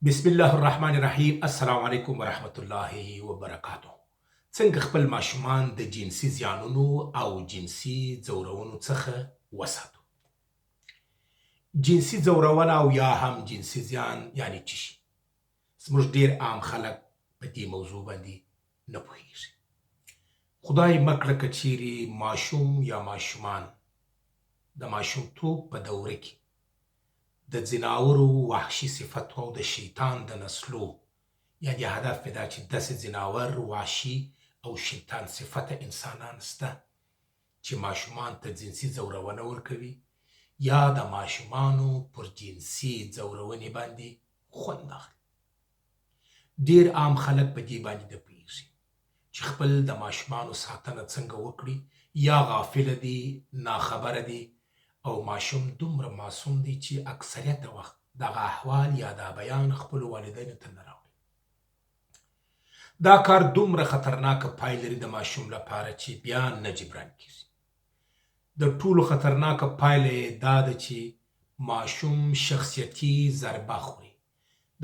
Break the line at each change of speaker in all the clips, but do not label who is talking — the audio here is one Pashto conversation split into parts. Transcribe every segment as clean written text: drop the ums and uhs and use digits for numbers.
بسم الله الرحمن الرحیم. السلام علیکم ورحمت الله وبرکاتو. څنګه خپل ماشومان د جنسي زیانونو او جنسي ځورونو څخه وساتو. جنسي ځورونه او یا هم جنسي زیان یعنی څه شي؟ زموږ ډیر عام خلک په دې موضوع باندې نه پوهیږي. خدای مکړه که چیرې ماشوم یا ماشومان د ماشومتوب په دوره کې د ځناورو وحشي صفتو او د شیطان د نسلو یعنی هدف یې دا چې داسې ځناور وحشي او شیطان صفته انسانان شته چې ماشومان ته جنسي ځورونه ورکوي یا د ماشومانو پر جنسي ځورونې باندې خوند اخلي. ډیر عام خلک په دې باندې نه پوهېږي چې خپل د ماشومانو ساتنه څنګه وکړي، یا غافله دي، ناخبره دي او ماشوم دومره معصوم دی چې اکثریت وخت دغه احوال یا دا بیان خپلو والدینو ته نه راوړي. دا کار دومره خطرناکه پایله لري د ماشوم لپاره چې بیا نه جبران کیږي. د ټولو خطرناکه پایله یې دا ده چې ماشوم شخصیتي ضربه خوري،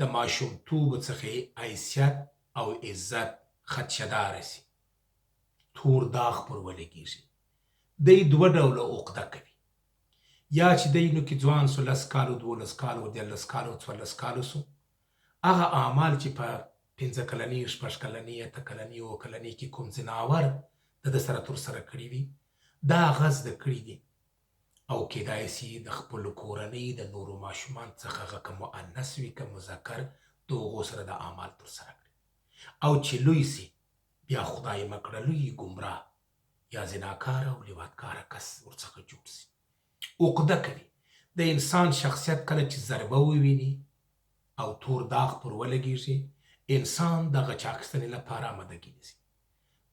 د ماشومتوب څخه حیثیت او عزت خدشه‌داره سي، تور داغ پر ولګېږي. دی دوه ډوله عقده کوي، یا چې دی نو کې ځوان سو، 10 کالو، 12 کالو، 13 کالو، 14 کالو سو، هغه اعمال چې په 15 کلنۍ، 6 کلنۍ، 8 کلنۍ، 9 کلنۍ کې کوم ځناور د ده سره ترسره کړي وي، دا هغه زده کړي دي او کیدای سي د خپلو کورنۍ د نورو ماشومان څخه هغه که مؤنث وي که مذکر د هغو سره د اعمال ترسره کړي، او چې لوی سي بیا خدای مکړه لوی ګمراه یا زناکاره او لیواتکاره کس ورڅخه جوړ سي. عقده کوي. د انسان شخصیت کله چې ضربه وویني او تور داغ پر ولګېږي، انسان دغه چا اخستنې لپاره آمدګي نیسي.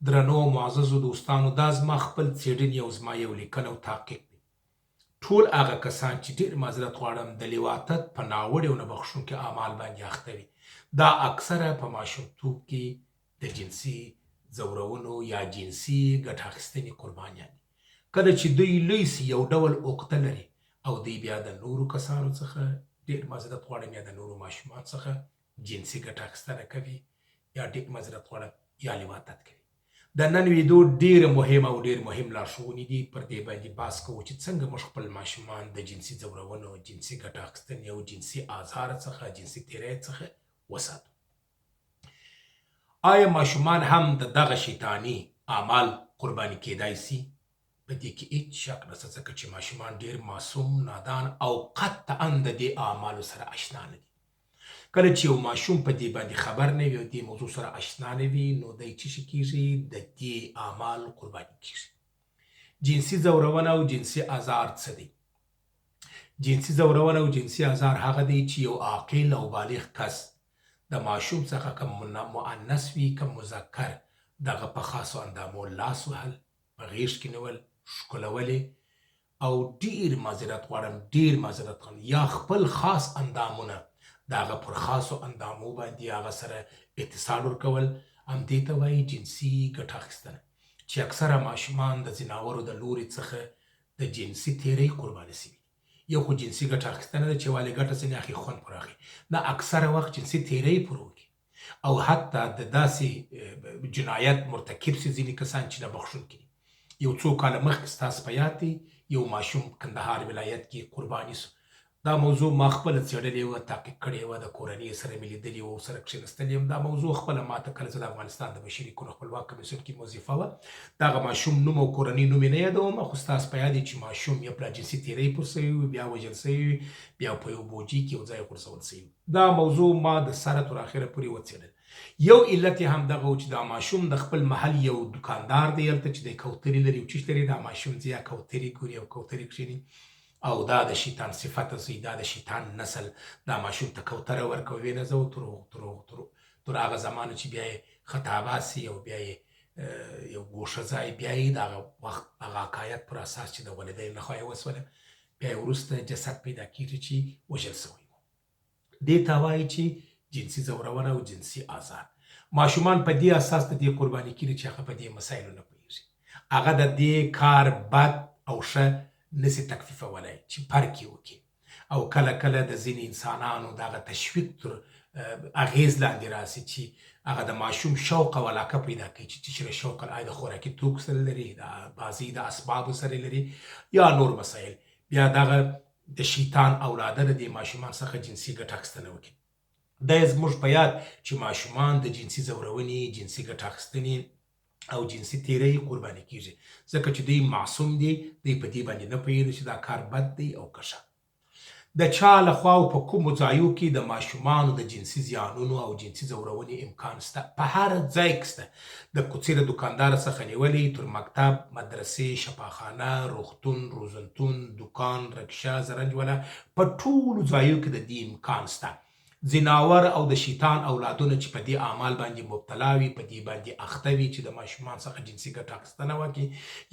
درنو معززو دوستانو، دا زما خپل څېړنې او زما یو لیکل او تحقیق دی. ټول هغه کسان چې ډېر معذرت غواړم د لیواتت په ناوړې او نه بخښونکي اعمال باندې اخته وي، دا اکثره په ماشومتوب کې د جنسي ځورونو یا جنسي ګټه اخیستنې قربانیان دي. کله چې دوی لوی سي یو ډول عقده لري او دوی بیا د نورو کسانو څخه ډېر معذرت غواړم یا د نورو ماشومان څخه جنسي ګټه اخیستنه کوي یا ډېر معذرت غواړم یا لیواتت کوي. د نن ویډیو ډېر مهم او ډېر مهم لارښوونې دي. پر دې باندې بحث کوو چې څنګه موږ خپل ماشومان د جنسي ځورونو، جنسي ګټه اخیستنې او جنسي آزار څخه، جنسي تېرۍ څخه وساتو. آیا ماشومان هم د دغه شیطاني اعمال قرباني کیدای سي؟ په دې کې هیڅ شک نشته، ځکه چې ماشومان ډېر معصوم، نادان او قطعا د دې اعمالو سره اشنا نه دي. کله چې یو ماشوم په دې باندې خبر نه وي او دې موضوع سره اشنا نه وي، نو دی څه شي کېږي؟ د دې اعمال قرباني کېږي. جنسي ځورونه او جنسي آزار څه دی؟ جنسي ځورونه او جنسي آزار هغه دی چې یو عاقل او بالغ کس د ماشوم څخه که مؤنث وي که مذکر دغه په خاصو اندامو لاس وهل، په غیږ کې نیول، ښکلولې او ډېر معذرت غواړم، ډېر معذرت غواړم، یا خپل خاص اندامونه د هغه پر خاصو اندامو باندې هغه سره اتصال ورکول، همدې ته وایي جنسي ګټه اخیستنه، چې اکثره ماشومان د ځناورو د لورې څخه د جنسي تېرۍ قرباني سوي. یو خو جنسي ګټه اخیستنه ده چې ولې ګټه ځینې اخلي، خوند پر اخلي، نه اکثره وخت جنسي تېرۍ پر وکړي او حتی د داسې جنایت مرتکب سي ځینې کسان چې نه بخښونکي دي. یو څو کاله مخکې ستاسو په یاد دی یو ماشوم کندهار ولایت کې قرباني سو. دا موضوع ما خپله څېړلې وه، تحقیق کړې وه، د کورنۍ سره مې لیدلې وه، ورسره کښېنستلې یم. دا موضوع خپله ماته کله چې د افغانستان د بشري حقونو خپلواک کمیسیون کې وظیفه وه، د هغه ماشوم نوم او کورنۍ نوم یې نه یادوم، خو ستاسو په یاد دی چې ماشوم یا پلا جنسي تېرۍ پر سوی وي، بیا وژل سوی وي، بیا په یو بوجي کې یو ځای غورځول سوی وي. دا موضوع ما د سره تر اخره پورې وڅېړل. یو علت یې هم دغه و چې دا ماشوم د خپل محل یو دکاندار دی هلته چې دی کوترې لري، یو چیش لري، دا ماشوم ځي یا کوترې ګوري او کوترې کښېني او دا د شیطان صفته زوی، دا د شیطان نسل، دا ماشوم ته کوتره ورکوي نه زه تر هغه زمانه چې بیا یې خطابه سي او بیا یې یو ګوښه ځای، بیا یې د هغه وخت هغه حکایت پر اساس چې د والدینو لخوا یې وسوله، بیا یې وروسته جسد پیدا کېږي چې وژل سوی و. دې ته وایي چې جنسي ځورونه او جنسي آزار. ماشومان په دې اساس د دې قرباني کېږي چې هغه په دې مسایلو نه پوهېږي، هغه د دې کار بد او ښه نسي تکفیفولی چې فرق یې وکړي. او کله کله د ځینې انسانانو دغه تشویق تر اغیز لاندې راسي چې هغه د ماشوم شوق او علاقه پیدا کوي چې چېرې شوق آیا د خوراکي توکو سره لري، د بازۍ د اسبابو سره لري یا نور مسایل. بیا دغه د شیطان اولاده د دې ماشومان څخه جنسي ګټه اخیستنه وکړي. دا یې زموږ په یاد چې ماشومان د جنسي ځورونې، جنسي ګټه اخیستنې او جنسي تیرۍ قرباني کیږي، ځکه چې دوی معصوم دي، دوی په دې باندې نه پوهېږي چې دا کار بد دی او که ښه. د چا لخوا او په کومو ځایو کې د ماشومانو د جنسي زیانونو او جنسي ځورونې امکان شته، په هر ځای کې شته. د کوڅې له دوکاندار څخه نیولې تر مکتب، مدرسې، شفاخانه، روغتون، روزنتون، دوکان، رکشه، زرنجوله، په ټولو ځایو کې د دې امکان شته. ځناور او د شیطان اولادونه چې په دې اعمال باندې مبتلا وي، په دې باندې اخته وي چې د ماشومان څخه جنسي ګټه اخیستنه وکړي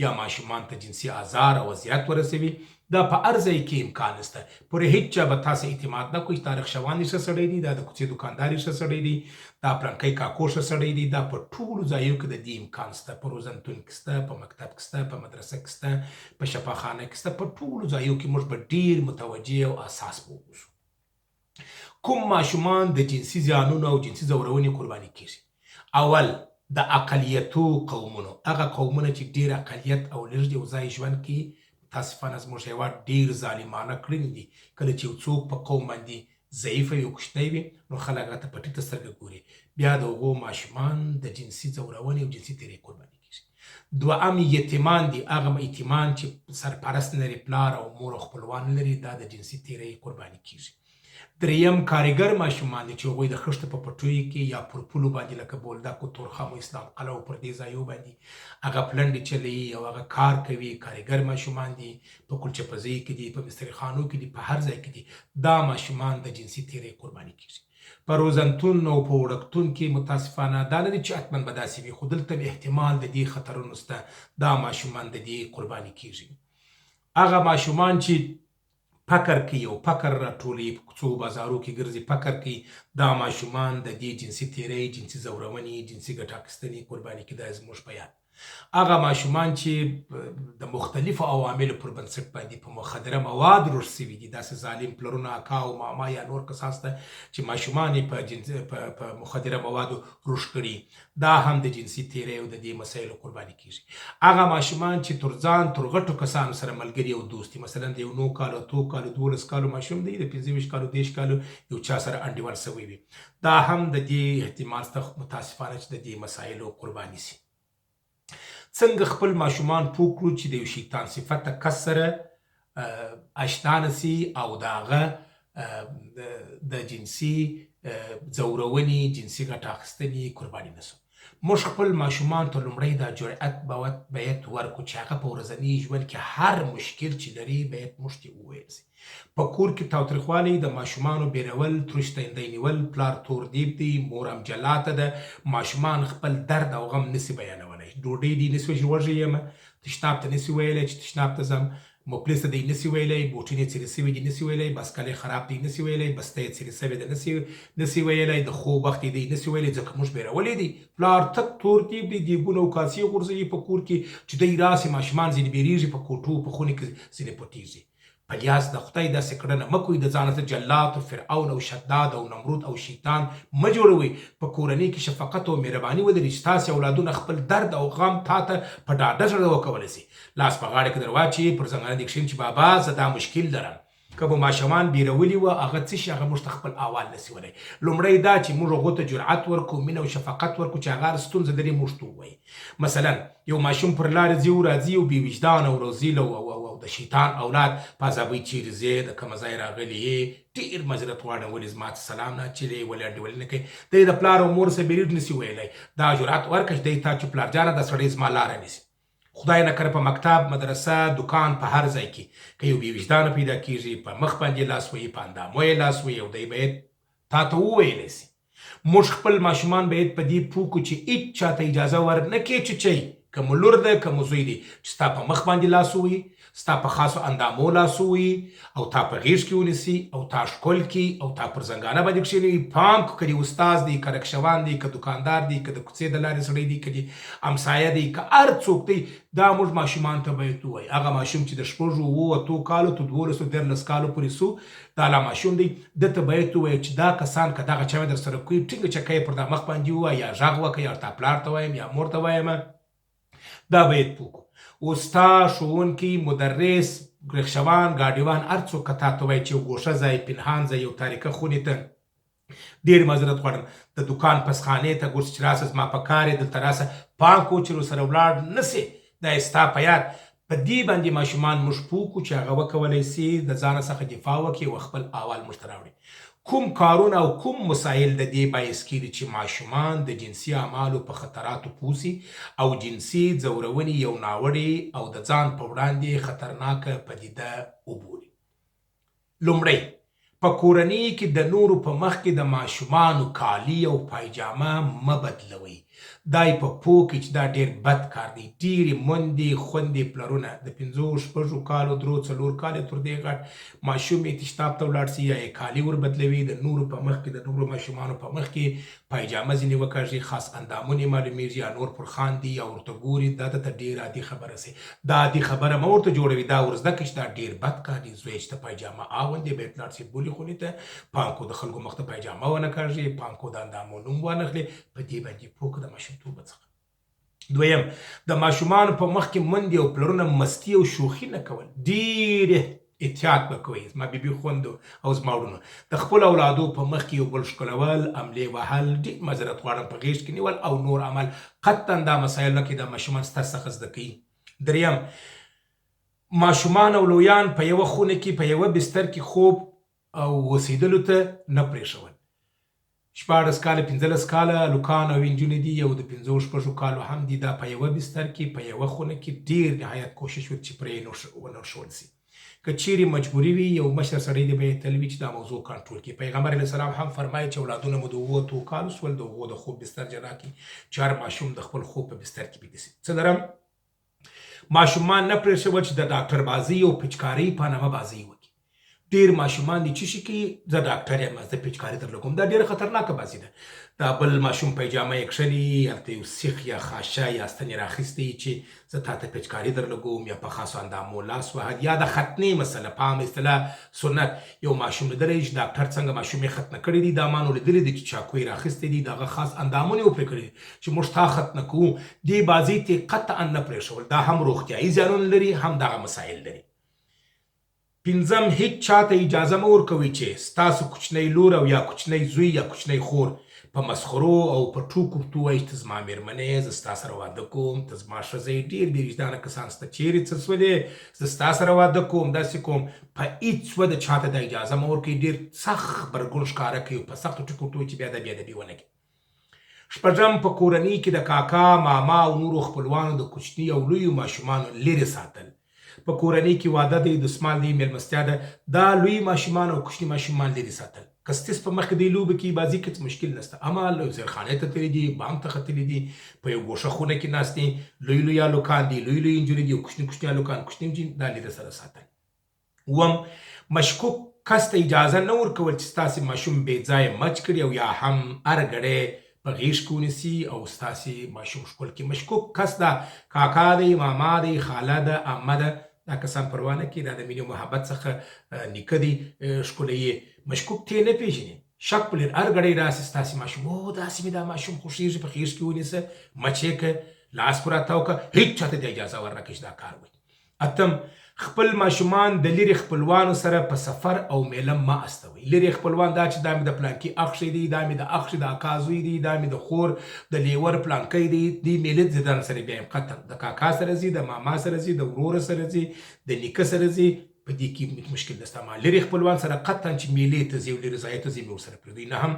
یا ماشومان ته جنسي آزار او اذیت ورسوي، دا په هر ځای کې امکان شته. پورې هیڅ چا به تاسې اعتماد نه کوئ چې دا رخشوان ښه سړی دی، دا د کوڅې دوکاندار ښه سړی دی، دا پلانکی کاکو ښه سړی دی. دا په ټولو ځایو کې د دې امکان شته. په روزنتون کې شته، په مکتب کې شته، په مدرسه کې شته، په شفاخانه کې شته. په ټولو ځایو کې موږ به ډېر متوجه او اساس به واوسو. کوم ماشومان د جنسي زیانونو او جنسي ځورونې قرباني کیږي؟ اول د اقلیتو قومونو، هغه قومونه چې ډېر اقلیت او لږ یو ځای ژوند کوي. متاسفانه زموږ هېواد ډېر ظالمانه کړنې دي. کله چې یو څوک په قوم باندې ضعیفه وي او کوچنی وي، نو خلک هغه ته په ټیټه سترګه ګوري. بیا د هغو ماشومان د جنسي ځورونې او جنسي تیرۍ قرباني کیږي. دوهم یتیمان دي، هغه یتیمان چې سرپرست نه لري، پلار او مور او خپلوان نه لري، دا د جنسي تیرۍ قرباني کیږي. دریم کارګر ماشومان دي چې هغوی د خښته په پټیو کې یا پر پولو باندې لکه بولدکو، تورخم، اسلام قلعه او پر دې ځایو باندې هغه پلنډې چلوي او هغه کار کوي. کارګر ماشومان دي، په کلچه پزۍ کې دي، په مسترخانو کې دي، په هر ځای کې دي. دا ماشومان د جنسي تیرۍ قرباني کیږي. په روزنتون او په وړکتون کې متاسفانه دا نه دي چې حتما به داسې وي، خو دلته احتمال د دې خطرونو شته. دا ماشومان د دې قرباني کیږي. هغه ماشومان چې فقر کوي او فقر راټولوي، په کوڅو بازارو کې ګرځي، فقر کوي، دا ماشومان د دې جنسي تیرۍ، جنسي ځورونې، جنسي ګټه اخیستنې قرباني کیږي. دا زموږ په یاد. هغه ماشومان چې د مختلفو عواملو پر بنسټ باندې په مخدره مواد روږ سوي دي، داسې ظالم پلرونه، اکا او ماما یا نور کسان شته چې ماشومان یې په مخدره موادو روږ کړي، دا هم د جنسي تیرۍ او د دې مسایلو قرباني کیږي. هغه ماشومان چې تر ځان تر غټو کسانو سره ملګري او دوست دي، مثلا د یو 9 کالو، 2 کالو، 12 کالو ماشوم دی، د 25 کالو، 30 کالو یو چا سره انډیوال سوی وي، دا هم د دې احتمال شته متاسفانه چې د دې مسایلو قرباني شي. څنګه خپل ماشومان پوه کړو چې د یو شیطان صفته کس سره اشنا نسي او د هغه د جنسي ځورونې، جنسي ګټه اخیستنې قرباني نه سو؟ موږ خپل ماشومان ته لومړی دا جرأت باید ورکړو چې هغه په ورځني ژوند کې هر مشکل چې لري باید موږ ته وویل سي. په کور کې تاوتریخوالی، د ماشومانو بیرول، تروش تندی نیول، پلار تور دیب دی، مور هم جلاته ده، ماشومان خپل درد او غم نسي بیانولی. ډوډۍ دی نسي چې وږی یم، تشناب ته نسي ویلی چې تشناب ته ځم، مفلس ته دی نسي ویلی، بوټونه یې څیرې سوي دي نسي ویلی، بسکل یې خراب دی نسي ویلی، بسته یې څیرې سوې ده نسي ویلی، د خوب وخت یې دی نسي ویلی، ځکه موږ بیرولی دی. پلار تک تور دیب دی، دیګونه او کاسې غورځوي په کور کې چې دی راسي، ماشومان ځینې بیریږي، په کوټو په خونې کې ځینې پټېږي. په لیاس د خدای داسې کړنه مه کوئ، د ځانه ته جلات او فرعون او شداد او نمرود او شیطان مه جوړوئ. په کورنۍ کې شفقت او مهرباني ولري چې تاسې اولادونه خپل درد او غم تا ته په ډاډه زړه وکولی سي. لاس په غاړه کې در واچوي، پر زنګانه دې کښېني چې بابا زه دا مشکل لرم. که به ماشومان بیرولي وه، هغه څه شي، هغه موږ ته خپل احوال نسي ویلی. لومړی دا چې موږ هغو ته جرأت ورکړو، مینه او شفقت ورکړو چې هغه هر ستونزه لري موږ ته ووایي. مثلا یو ماشوم پر لارې ځي او راځي او بې وجدانه او رزیل او د شیطان اولاد په عذابوي، چیرې ځې، د کومه ځای راغلی یې، ډېر معذرت غواړم، ولې زما ته سلام نه اچوې، ولې انډیوالي نه کوې. دی د پلار او مور سره بیریږ نسي ویلی. دا جرأت ورکړه چې دی تا چې پلارجانه دا سړی زما لاره نیسي. خدای نکړه په مکتب، مدرسه، دکان، په هر ځای کې که یو بې وجدانه پیدا کېږي، په مخ باندې لاس وهي، په اندامو یې لاس وهي او دی باید تا ته وویلی سي. موږ خپل ماشومان باید په دې پوه کړو چې هېڅ چاته اجازه ور نه کړي چې که مو لور ده که مو زوی دی چې ستا په مخ باندې لاس ووهي، ستا په خاصو اندامو لاس ووهي او تا په غېږ کې ونیسي او تا ښکل کړي او تا پر زنګانه باندې کښېنوي. پام که د استاد دی، که رکشوان دی، که دکاندار دی، که د کوڅې د لارې سړی دی، که د امسایه دی، که هر څوک دی، دا موږ ماشومان ته باید ووایو. هغه ماشوم چې د 6 اوو اتو کالو تر 12 13 کالو پورې سو دا لا ماشوم دی، ده ته باید ووایو چې دا کسان که دغه چا در سره کوي ټینګه چکه یې پر دا مخ باندې ووایه یا غږ وکړه یا تا پلار ته وایم یا مور ته وایم. دا باید پوه استاد، ښوونکی، مدرس، رخشوان، ګاډیوان، هر څوک که تا ته وایي چې یو ګوښه ځای، پنهان ځای، یو تاریکه خونې ته ډېر معذرت غواړم د دکان پسخانې ته ګورس چې راسه زما په کار یې دلته راسه پام کوو چې ورسره ولاړ نه سې. دا یې ستا په یاد. په دې باندې ماشومان موږ پوه کړو چې هغه وکولی سي د ځانه څخه دفاع وکړي او خپل احوال موږ ته راوړي. کوم کارونه او کوم مسایل د دې باعث کېږي چې ماشومان د جنسي اعمالو په خطراتو پوه سي او جنسي ځورونې یو ناوړې او د ځان په وړاندې خطرناکه پدیده وبولي. لومړی، په کورنۍ کې د نورو په مخ کې د ماشومانو کالي او پایجامه مه بدلوئ. دا یې په پوه کې چې دا ډېر بد کار دی. ډېرې مندې خوندې پلرونه د 5 کالو 3 4 کالو تر دې غټ ماشوم یې تشتاب ته ولاړ سي یا یې کالي ور بدلوي، د نورو په مخ کې د نورو ماشومانو په مخ کې پایجامه ځینې وکاږي، خاص اندامونه یې معلومیږي یا نور پر خاندي یا ورته ګوري. دا ته ډېر عادي خبره سي. دا عادي خبره مه ورته جوړوي، دا ور زده کړي چې دا ډېر بد کار دی. زوی چې ته پایجامه اغوندې باید ولاړ سي بولي خونې ته، پام کو د خلکو مخ ته پایجامه ونه کاږي، پام کو د اندامو نوم وانخلي. په دې باندې پوه کړه د ماشومتوبه څخه. دویم، د ماشومانو په مخ کې مندې او پلرونه مستي او شوخي نه کول. ډېر احتیاط به کوئ. زما بیبي خویندو او زما وروڼو، د خپلو اولادو په مخ کې یو بل ښکلول، املې وهل، ډېر معذرت غواړم په غېږ کې نیول او نور عمل قطعا دا مسایل نه کې دا ماشومان ستاسو څخه زده کوي. دریم، ماشومان او لویان په یوه خونه کې په یوه بستر کې خوب او اوسېدلو ته نه پرېښول. 14 کاله 15 کاله هلکان او نجونې دي او د 5 کالو هم دي، دا په یوه بستر کې په یوه خونه کې ډېر نهایت کوشش وکړي چې پرې ونه ښول سي. که چیرې مجبوري وي یو مشر سړی دی به یې تل وي چې دا موضوع کنټرول کړي. پیغمبر علیه السلام هم فرمایي چې اولادونه مو د 2 کالو سول د هغو د خوب بستر جلا کړي چې هر ماشوم د خپل خوب په بستر کې بیده سي. څلورم، ماشومان نه پرېښول چې د ډاکټر بازۍ او پچکارۍ په نامه بازۍ وکړي. ډېر ماشومان دي چې شي کوي زه ډاکټر یم زه پچکاري درله کوم. دا ډېره خطرناکه بازي ده. دا بل ماشوم پیجامه یې کښلي، هلته یو سیخ یا خاشه یا ستنې راخیستی چې زه تا ته پچکاري درله کوم یا په خاصو اندامو لاس وهل یا د ختنې مسله په عامه اصطلاح سنت. یو ماشوم لیدلی چې ډاکټر څنګه ماشوم یې ختنه کړی دی، دا ما نو لیدلی دی چې چاقو یې راخیستی دي، د هغه خاص اندامونه یې وپرې کړي دي چې موږ تا ختنه کوو. دې بازۍ ته قطعا نه پرېښول. دا هم روغتیایي زیانونه لري هم دغه مسایل لري. پنځم، هیڅ چاته اجازه مه ورکوئ چې ستاسو کوچنی لور او یا کوچنی زوی یا کوچنی خور په مسخرو او په ټوکو ورته ووایي چې ته زما مېرمنه یې، زه ستا سره واده کوم، ته زما ښځه یې. ډېر بې وجدانه کسان شته. چیرې څه شولې، زه ستا سره واده کوم، داسې کوم. په هېڅ وجه چاته دا اجازه مه ورکوئ. ډېر سخت غبرګون ښکاره کوي، په سختو ټکو ورته وایي چې بیا دا بېادبي ونه کړي. شپږم، په کورنۍ کې د کاکا، ماما او نورو خپلوانو د کوچني او لویو ماشومانو لرې ساتل. په کورنۍ کې واده دی، دستمال دی، مېلمستیا ده، دا لوی ماشومان او کوچني ماشومان لرې ساتل. که ستاسو په مخ کې دی لوبې کوي، بازي کوي، مشکل نشته. اما زیرخانې ته تللي دي، بام ته ختلي دي، په یو ګوښه خونه کې ناست دي، لوی لوی هلکان دي، لوی لوی نجونې دي او کوچني کوچني هلکان، کوچني نجونې، دا لرې سره ساتل. اووم، مشکوک کس ته اجازه نه ورکول چې ستاسې ماشوم بې ځایه مچ کړي او یا هم هر ګړی په غېږ کې ونیسي او ستاسې ماشوم ښکل کړي. مشکوک کس دا کاکا دی، ماما دی، خاله ده، عمه ده، دا کسان پروا نه کوي. دا د مینې او محبت څخه نیکه دی، ښکلوي. مشکوک ته یې نه پېژني، شک په لري. هر ګړی راسي ستاسې ماشوم، او داسې مې دا ماشوم خوښېږي، په غېږ کې ونیسه، مچ یې کړه، لاس پر راتاو کړه، هېڅ چاته د اجازه ورنکړي چې دا کار وکړي. اتم، خپل ماشومان د لرې خپلوانو سره په سفر او میله مه استوئ. لرې خپلوان دا چې دا مې د پلانکي اخښی دی، دا مې د اخښې د اکا زوی دی، دا مې د خور د لیور پلانکی دی، دې میلې ځي ځان سره بیا یم قطعا د کاکا سره ځي، د ماما سره ځي، د وروره سره ځي، د نیکه سره ځي. په دې کې مشکل نشته. ما لرې خپلوان سره قطعا چې میلې ته ځي او لرې ځایو ته ځي مې ورسره پرېږدئ. نهم،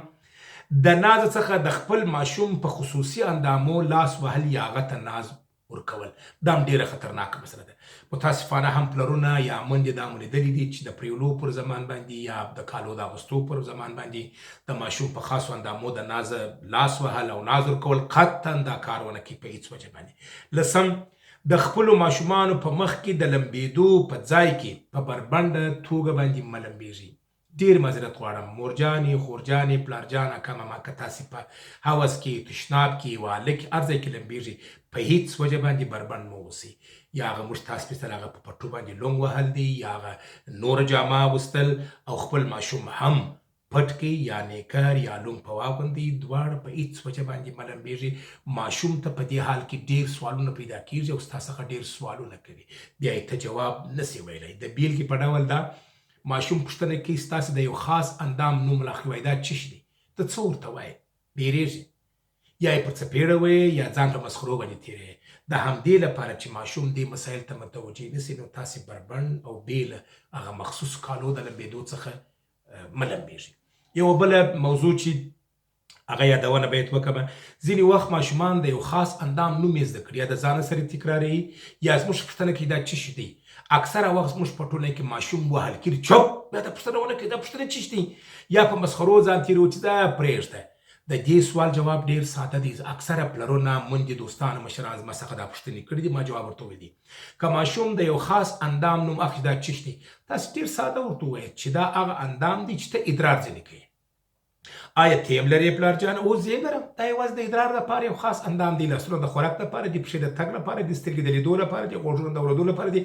د ناز څخه د خپل ماشوم په خصوصي اندامو لاس وهل یا هغه ته ناز ورکول دا هم ډېره خطرناکه مسله ده. متاسفانه هم پلرونه یا میندې دا مو لیدلي دي چې د پریولو پر زمان باندې یا د کالو د اغوستو پر زمان باندې د ماشوم په خاصو اندامو د نازه لاس وهل او ناز ورکول قطعا دا کار ونه کوي په هېڅ وجه باندې. لسم د خپلو ماشومانو په مخ کې د لمبېدو په ځای کې په بربنډه توګه باندې مه لمبېږي. ډېر معذرت غواړم مورجانې خورجانې پلارجان اکا ماما که تاسې په هوس کې تشناب کې واله کې هر ځای کې لمبېږي په هېڅ وجه باندې بربند مه اوسئ. یا هغه موږ تاسو مثل هغه په پټو باندې لونګ وهل دي یا هغه نوره جامه اغوستل او خپل ماشوم هم پټ کړي یا نیکر یا لونګ په واغوندي دواړه په هېڅ وجه باندې مه لمبېږي. ماشوم ته په دې حال کې ډېر سوالونه پیدا کېږي او ستا څخه ډېر سوالونه کوي بیا یې ته جواب نسې ویلی. د بیلګې په ډول دا ماشوم پوښتنه کوي ستاسې د یو خاص اندام نوم لاخي وایي دا څه شی دی ته څه ورته وایې بیریږي یا یې په څپېړه وایې یا ځان په مسخرو باندې تېروې. د همدې لپاره چې ماشوم دې مسایل ته متوجه نسي نو تاسې بربند او بې له هغه مخصوص کالو د لمبېدو څخه مه لمبېږي. یوه بله موضوع چې هغه یادونه باید وکړم ځینې وخت ماشومان د یو خاص اندام نوم یې زده کړي یا د ځانه سره تکراروي یا زموږ پوښتنه کوي دا څه شی دی. اکثره وخت زموږ په ټولنه کې ماشوم وهل کېږي چپ بیا دا پوښتنه ونه کوي دا پوښتنه څه شی دی یا په مسخرو ځان تېروي چې دا پرېږده. د دې سوال جواب ډېر ساده دی. اکثره پلرونه میندې دوستانو مشران زما څخه دا پوښتنې کړي دي ما جواب ورته ویلی دی. که ماشوم د یو خاص اندام نوم اخلي دا څه شی دی تاسې ډېر ساده ورته ووایئ چې دا هغه اندام دی چې ته ادرار ځینې کوې. آیا تیم لرې پلارجان؟ اوس یې لرم. دا یوازې د ادرار لپاره یو خاص اندام دی. لاسونه د خوراک لپاره دي، پښې د تګ لپاره دي، سترګې د لیدو لپاره دي، غوږونه د اورېدو لپاره دي.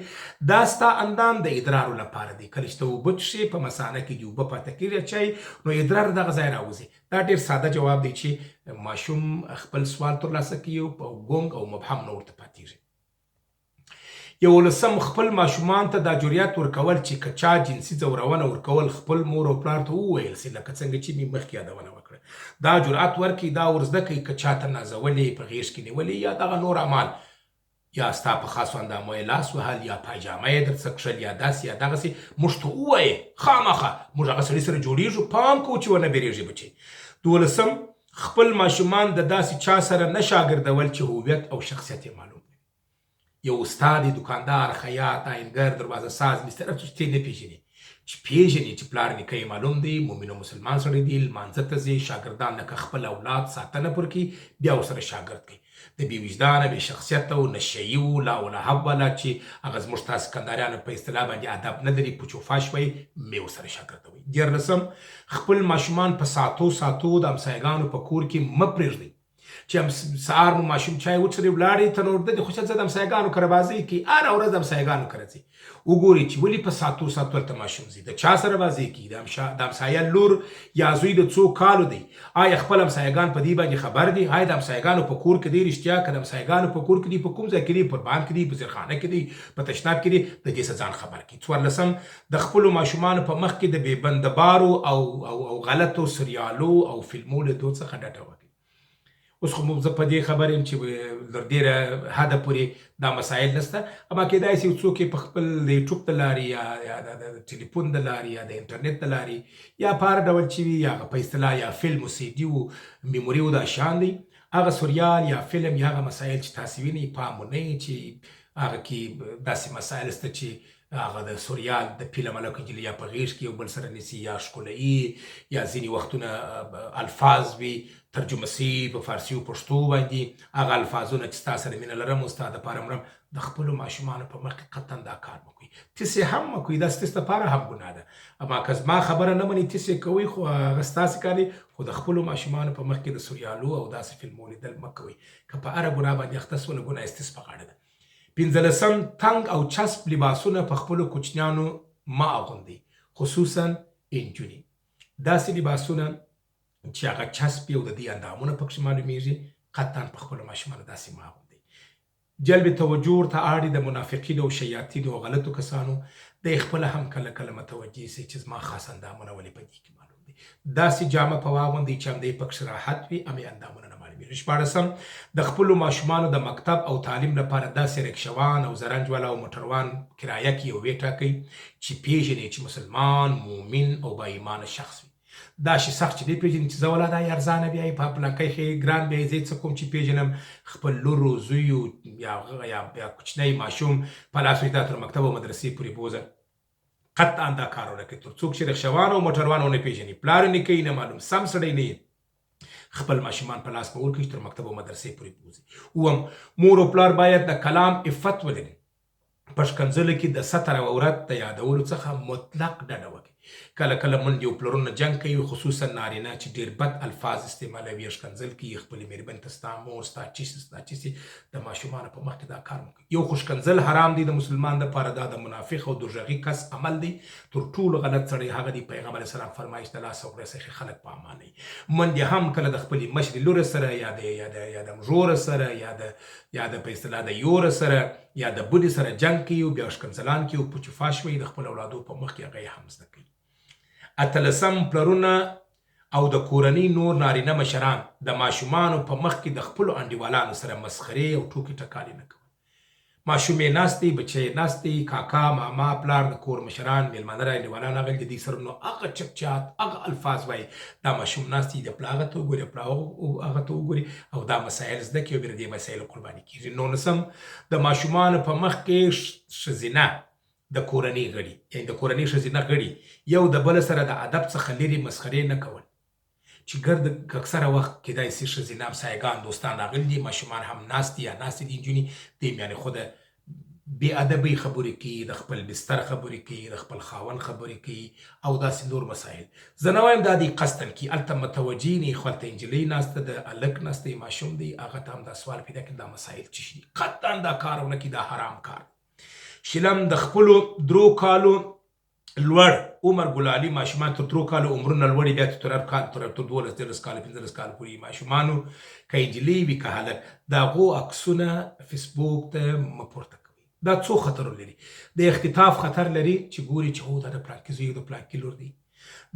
دا ستا اندام د ادرارو لپاره دی. کله چې ته اوبه څښې په مثانه کې دې اوبه پاته کېږي چای نو ادرار دغه ځای راوځي. دا ډېر ساده جواب دی چې ماشوم خپل سوال ترلاسه کوي او په ګونګ او مبهم نه ورته پاتېږي. یولسم خپل ماشومان ته دا جرئت ورکول چې که چا جنسي ځورونه ورکول خپل مور او پلار ته وویل سي لکه څنګه چې مې مخکې یادونه وکړه. دا جرأت ورکړي دا ورزده کوي که چا ته نازولې په غېږ کې نیولې یا دغه نور اعمال یا ستا په خاصو اندامو یې لاس وهل یا پایجامه یې درڅه کښل یا داسې یا دغسې موږ ته ووایې خامخا موږ هغه سړي سره جوړېږو پام کوو چې ونه بیرېږي بچې. 12 خپل ماشومان د داسې چا سره نه شاګردول چې هویت او شخصیت یې معلوم وي. یو استاد دکاندار خیاط آینګر دروازه ساز مستر چې ته نه پېژنې چې پېژنې چې پلار نیکه یې معلوم دی مؤمن او مسلمان سړی دی لمانځه ته ځي شاګردان لکه خپل اولاد ساتنه پر کوي بیا ورسره شاګرد کوي. د بې وجدانه بې شخصیته او نشهیي و لا ولهب والا چې هغه زموږ تاسې کنداریانو په اصطلاح باندې ادب نه لري پوچوفاش وایي مې ورسره شاګردوئ. 14 خپل ماشومان په ساتو د همسایګانو په کور کې مه پرېږدئ چې سهار مو ماشوم چای وڅښي ولاړې ته نو د دې خوشحال زه د همسایګانو کره بازۍ کوي هره ورځ د همسایګانو کره ځي. وګورئ چې ولې په ساتو هلته ماشوم ځي د چا سره بازۍ کوي د همسایه لور یا زوی د څو کالو دی. آیا خپل همسایګان په دې باندې خبر دي؟ آیا د همسایګانو په کور کې دی رښتیا که د همسایګانو په کور کې دي په کوم ځای کې دي په بانک کې دي په زیرخانه کې دي په تشناب کې دي د دې څه ځان خبر کړي. 14 د خپلو ماشومانو په مخ کې د بې بندهبارو او غلطو سریالو او فلمو لیدو څخه ډډه وکړي. اوس خو زه په دې خبر یم چې تر ډېره حده پورې دا مسایل نشته اما کېدای شي څوک یې په خپل د یوټیوب د لارې یا د ټلیفون د لارې یا د انټرنیټ د لارې یا په هر ډول چې وي یا په اصطلاح یا فلم و سی ډي و میموري و دا شیان دی هغه سریال یا فلم یا هغه مسایل چې تاسې وینئ پام ونه چې هغه کې داسې مسایل شته چې هغه د سریال د پیله ملک نجلۍ یا په غېږ کې یو بل سره نیسي یا ښکلوي یا ځینې وختونه الفاظ وي ترجمه سوي په فارسي او پښتو باندې هغه الفاظونه چې ستا سره مینه لرم او ستا دپاره مرم د خپلو ماشومانو په مخ کې قطعا دا کار مه کوئ. تاسې هم مه کوئ دا ستاسې دپاره هم ګناه ده اما که زما خبره نه منئ تاسې کوئ خو هغه ستاسې کار دی خو د خپلو ماشومانو په مخ کې د سریالو او داسې فلمو لیدل مه کوئ. که په هره ګناه باندې اخته سوه نو ګناه یې ستاسې په غاړه ده. 15 تنګ او چسب لباسونه په خپلو کوچنیانو مه اغوندئ خصوصا انجونې. داسې لباسونه چې هغه چسب یو د دې اندامونه پکښې معلومیږي قطعا په خپلو ماشومانو داسې مه اغوندئ. جلب توجه ورته اړ د منافقینو او شیاطینو او غلطو کسانو دی خپله هم کله کله متوجه سي چې زما خاص اندامونه ولې په دې کې معلوم دي. داسې جامه په واغوندئ چې همدې پکښې راحت وي همې اندامونه نه معلومیږي. 14 د خپلو ماشومانو د مکتب او تعلیم لپاره داسې رکشوان او زرنج والا او موټروان کرایه کې یو وی ټاکئ چې پیژنئ چې مسلمان مؤمن او با ایمانه شخص وي. دا شي سخت چې دی پېژني چې زه والا دا یې ارزانه بیایي په پلانکی ښې ګران بیایي زه یې څه کوم چې پېژنم خپل لورو زویو یا کوچنی ماشوم په لاس وي دا تر مکتب او مدرسې پورې بوزه قطعا دا کار ونه کوي تر څوک چې رخشوان او موټروان ونه پېژني پلار یې نه کوي نه معلوم سم سړی نه یې خپل ماشومان په لاس به ورکړي تر مکتب او مدرسې پورې بوزي اووم مور او پلار باید د کلام عفت ولري په ښکنځلو کې د ستر او عورت د یادولو څخه مطلق ډډه وکړي کله کله منډې او پلرونه جنګ کوي خصوصا نارینه چې ډېر بد الفاظ استعمالوي ښکنځل کوي خپلې مېرمنې ته ستا مور ستا چیسې ستا چیسې د ماشومانو په مخ کې دا کار مه کوي یو خو ښکنځل حرام دی د مسلمان دپاره دا د منافق او دوژغي کس عمل دی تر ټولو غلط سړی هغه دی پیغمبر علیه السلام فرمایي چې د لاس او خولې څخه خلک په امان وي منډې هم کله د خپلې مشرې لورې سره یا د مژوره سره یا د په اصطلاح د یوره سره یا د بډې سره جنګ کوي او بیا ښکنځلان کوي او پوچې فاش وایي د خپل اولادو په مخ کې هغه یې هم زده کوي اتلسم پلرونه او د کورنۍ نور نارینه مشران د ماشومانو په مخ کې د خپلو انډیوالانو سره مسخرې او ټوکې ټکالې نه کوي ماشوم یې ناست دی بچی یې ناست دی کاکا ماما پلار د کور مشران میلمانه راانډیوالان هغه د دې سره نو هغه چکچات هغه الفاظ وایي دا ماشوم ناست دی د پلا هغه ته وګوري پلا هغه ته وګوري او دا مسایل زده کوي او بیا د دې مسایلو قرباني کېږي 19 د ماشومانو په مخ کې ښځینه د کورنۍ غړي یعنې د کورنۍ ښځینه غړي یو د بل سره د ادب څخه لرې مسخرې نه کول چې ګرد اکثره وخت کیدای سي ښځینه همسایګان دوستان راغلي دي ماشومان هم ناست دي یا ناستې دي نجونې دوی یعنې خو د بې ادبۍ خبرې کوي د خپل بستر خبرې کوي د خپل خاوند خبرې کوي او داسې نور مسایل زه نه وایم دا دوی قصدن کوي هلته متوجه نه یې خولته نجلۍ ناسته ده هلک ناسته دی ماشوم دی هغه ته هم دا سوال پیدا کړي دا مسایل څه شي دي قطعا دا کار ونه کړي دا حرام کار شلم د خپلو درو کالو لوړ عمر ګلالي ماشومان تر 3 کالو عمرونه لوړ بیا تر 12 13 کال 15 کال پورې ماشومانو که نجلۍ وي که هلک د هغو عکسونه فیسبوک ته مه پورته کوئ دا څو خطرونه لري د اختطاف خطر لري چې ګوري چې هو دا د پلانکي زوی د پلانکي لور دی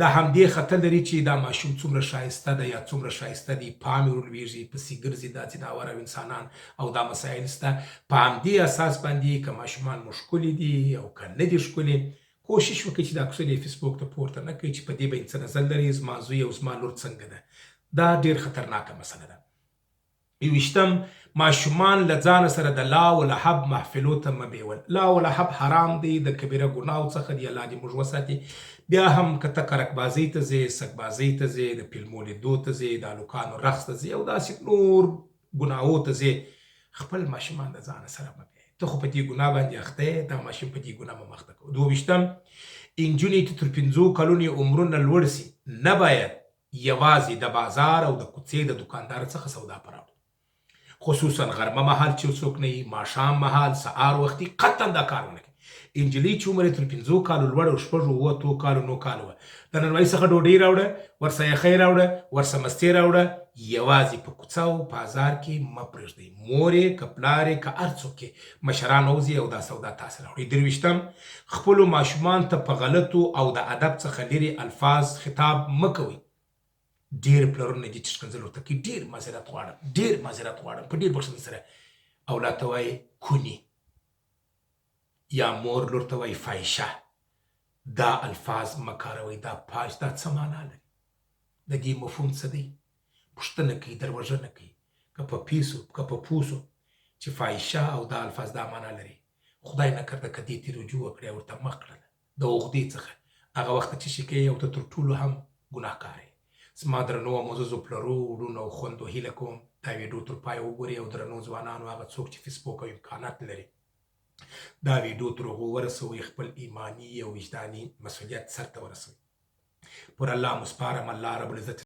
دا همدې خطر لري چې دا ماشوم څومره ښایسته ده یا څومره ښایسته دی پام یې ورلویږي پسې ګرځي دا ځناور او انسانان او دا مسایل شته په همدې اساس باندې که ماشومان مو ښکلي دي او که نه دي ښکلي کوشش وکړئ چې دا عکسونه یې فیسبوک ته پورته نه کړئ چې په دې به څه نظر لري زما زوی او زما لور څنګه ده دا ډېر خطرناکه مسله ده 20 ماشومان له ځانه سره د لا و لحب محفلو ته مه بیول لا و لحب حرام دی د کبیره ګناو څخه دی الله دې موږ وساتي بیا هم که ته کرکبازۍ ته ځې سګبازۍ ته ځې د فلمو لیدو ته ځې د هلکانو رقص ته ځې او داسې نور ګناهو ته ځې خپل ماشومان د ځانه سره مه بیایې ته خو په دې ګناه باندې اخته یې دا ماشوم په دې ګناه مه مخته کوو 22 نجونې چې تر 15 کلونو عمرونه لوړ سي نه باید یوازې د بازار او د کوڅې د دوکاندار څخه سودا په راوړو خصوصا غرمه مهال چې څوک نه وي ماښام مهال سهار وختي قطعا دا کار ونه کوي نجلۍ چې عمر یې تر 15 کالو لوړ او 6 اوه کالو 9 کالو وه د نانوایي څخه ډوډۍ راوړه ورسه یخۍ راوړه ورسه مستې راوړه یوازې په کوڅه او بازار کې مه پرېږدئ مور یې که پلار یې که هر څوک یې مشران وځي او دا سودا تاسې راوړئ 23 خپلو ماشومان ته په غلطو او د ادب څخه لرې الفاظ خطاب مه کوئ ډېر پلرونه دي چې ښکنځل ورته کوي ډېر معذرت غواړم په ډېر بخښنې سره اولاد ته وایي کوني یا مور لور ته وایي فایشه دا الفاظ مه کاروئ دا پاش دا څه معنا لري د دې مفهوم څه دی پوښتنه کوي دروژنه کوي که په پیسو که په پوسو چې فایشه او دا الفاظ دا معنا لري خدای نکرده که دې ته رجوع وکړې ورته مخ کړله د عقدې څخه هغه وخت چې شي کوي او ته تر ټولو هم ګناهکار زما درنو او معززو پلرو وروڼو او خویندو هیله کوم دا ویډیو تر پایه وګورئ او درنو ځوانانو هغه څوک چې فیسبوک او امکانات لري دا ویډیو تر هغو ورسوئ خپل ایماني او وجداني مسؤلیت سرته ورسوئ پر الله مسپارم الله رب العزت